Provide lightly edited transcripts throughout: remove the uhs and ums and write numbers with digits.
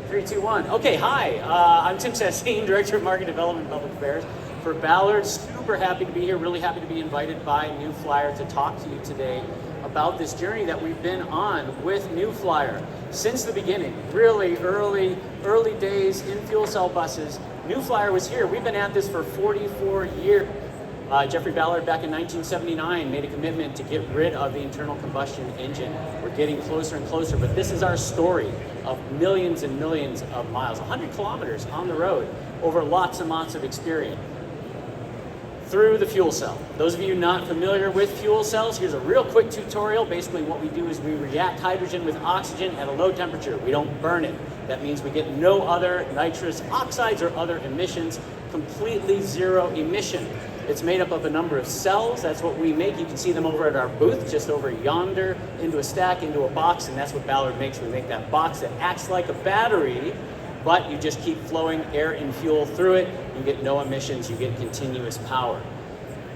3, 2, 1. Okay, hi. I'm Tim Sassine, Director of Market Development and Public Affairs for Ballard. Super happy to be here. Really happy to be invited by New Flyer to talk to you today about this journey that we've been on with New Flyer since the beginning. Really early days in fuel cell buses. New Flyer was here. We've been at this for 44 years. Jeffrey Ballard back in 1979 made a commitment to get rid of the internal combustion engine. We're getting closer and closer, but this is our story of millions and millions of miles, 100 kilometers on the road over lots and lots of experience through the fuel cell. Those of you not familiar with fuel cells, here's a real quick tutorial. Basically what we do is we react hydrogen with oxygen at a low temperature. We don't burn it. That means we get no other nitrous oxides or other emissions, completely zero emission. It's made up of a number of cells. That's what we make. You can see them over at our booth, just over yonder, into a stack, into a box, and that's what Ballard makes. We make that box that acts like a battery, but you just keep flowing air and fuel through it. You get no emissions, you get continuous power.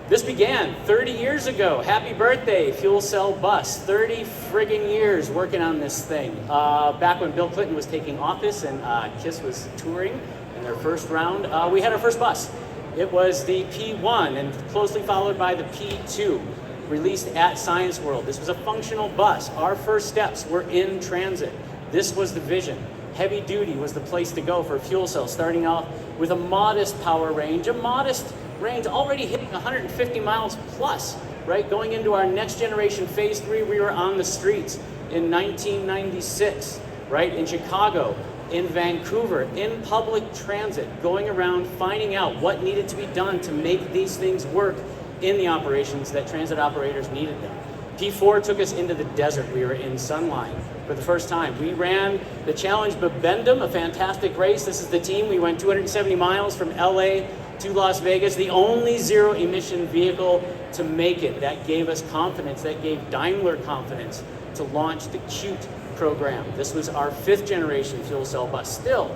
This began 30 years ago. Happy birthday, fuel cell bus. 30 friggin' years working on this thing. Back when Bill Clinton was taking office and KISS was touring in their first round, we had our first bus. It was the P1 and closely followed by the P2, released at Science World. This was a functional bus. Our first steps were in transit. This was the vision. Heavy duty was the place to go for a fuel cell, starting off with a modest power range, already hitting 150 miles plus, right? Going into our next generation, phase 3, we were on the streets in 1996, right? In Chicago, in Vancouver, in public transit, going around finding out what needed to be done to make these things work in the operations that transit operators needed them. P4 took us into the desert. We were in Sunline for the first time. We ran the Challenge Bibendum, a fantastic race. This is the team. We went 270 miles from LA to Las Vegas, the only zero emission vehicle to make it. That gave us confidence. That gave Daimler confidence to launch the CUTE program. This was our 5th generation fuel cell bus. Still,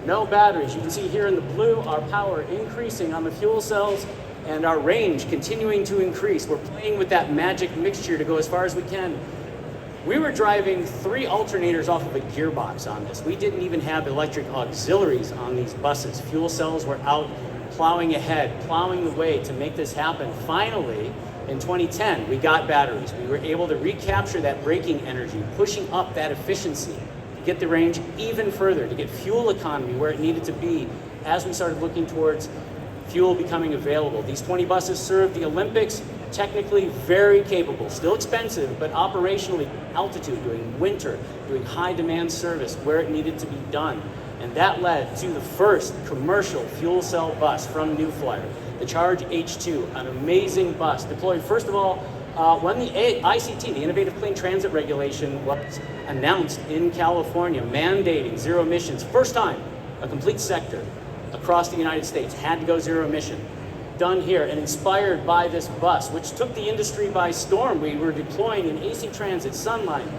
no batteries. You can see here in the blue, our power increasing on the fuel cells and our range continuing to increase. We're playing with that magic mixture to go as far as we can. We were driving 3 alternators off of a gearbox on this. We didn't even have electric auxiliaries on these buses. Fuel cells were out plowing ahead, plowing the way to make this happen. Finally, in 2010, we got batteries. We were able to recapture that braking energy, pushing up that efficiency to get the range even further, to get fuel economy where it needed to be as we started looking towards fuel becoming available. These 20 buses served the Olympics, technically very capable, still expensive, but operationally altitude, doing winter, doing high demand service where it needed to be done. And that led to the first commercial fuel cell bus from New Flyer, the Charge H2, an amazing bus deployed, first of all, when the ICT, the Innovative Clean Transit Regulation, was announced in California, mandating zero emissions. First time a complete sector across the United States had to go zero emission. Done here and inspired by this bus, which took the industry by storm. We were deploying in AC Transit, Sunline,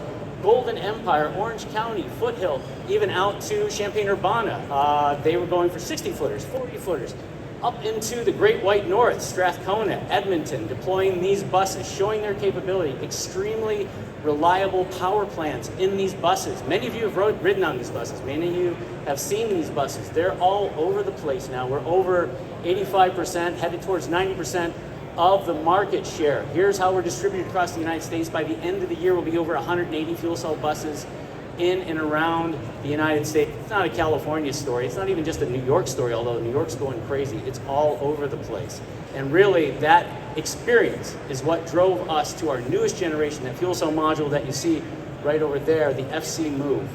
Golden Empire, Orange County, Foothill, even out to Champaign-Urbana. They were going for 60 footers, 40 footers, up into the Great White North, Strathcona, Edmonton, deploying these buses, showing their capability, extremely reliable power plants in these buses. Many of you have ridden on these buses. Many of you have seen these buses. They're all over the place now. We're over 85%, headed towards 90% of the market share. Here's how we're distributed across the United States. By the end of the year, we'll be over 180 fuel cell buses in and around the United States. It's not a California story. It's not even just a New York story, although New York's going crazy. It's all over the place. And really, that experience is what drove us to our newest generation, that fuel cell module that you see right over there, the FC Move.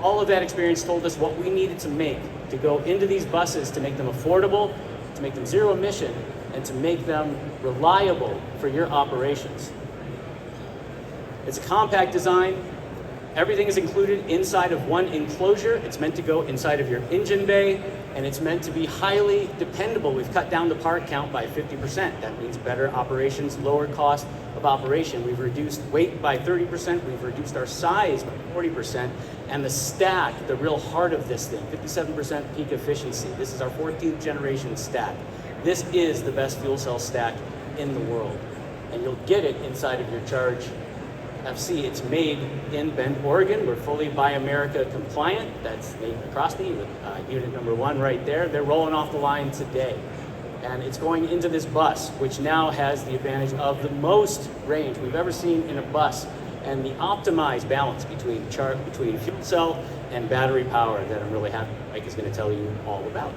All of that experience told us what we needed to make to go into these buses, to make them affordable, to make them zero emission, and to make them reliable for your operations. It's a compact design. Everything is included inside of one enclosure. It's meant to go inside of your engine bay, and it's meant to be highly dependable. We've cut down the part count by 50%. That means better operations, lower cost of operation. We've reduced weight by 30%. We've reduced our size by 40%. And the stack, the real heart of this thing, 57% peak efficiency. This is our 14th generation stack. This is the best fuel cell stack in the world. And you'll get it inside of your Charge FC. It's made in Bend, Oregon. We're fully Buy America compliant. That's Nate McCrosty with unit number 1 right there. They're rolling off the line today. And it's going into this bus, which now has the advantage of the most range we've ever seen in a bus, and the optimized balance between fuel cell and battery power that I'm really happy Mike is going to tell you all about.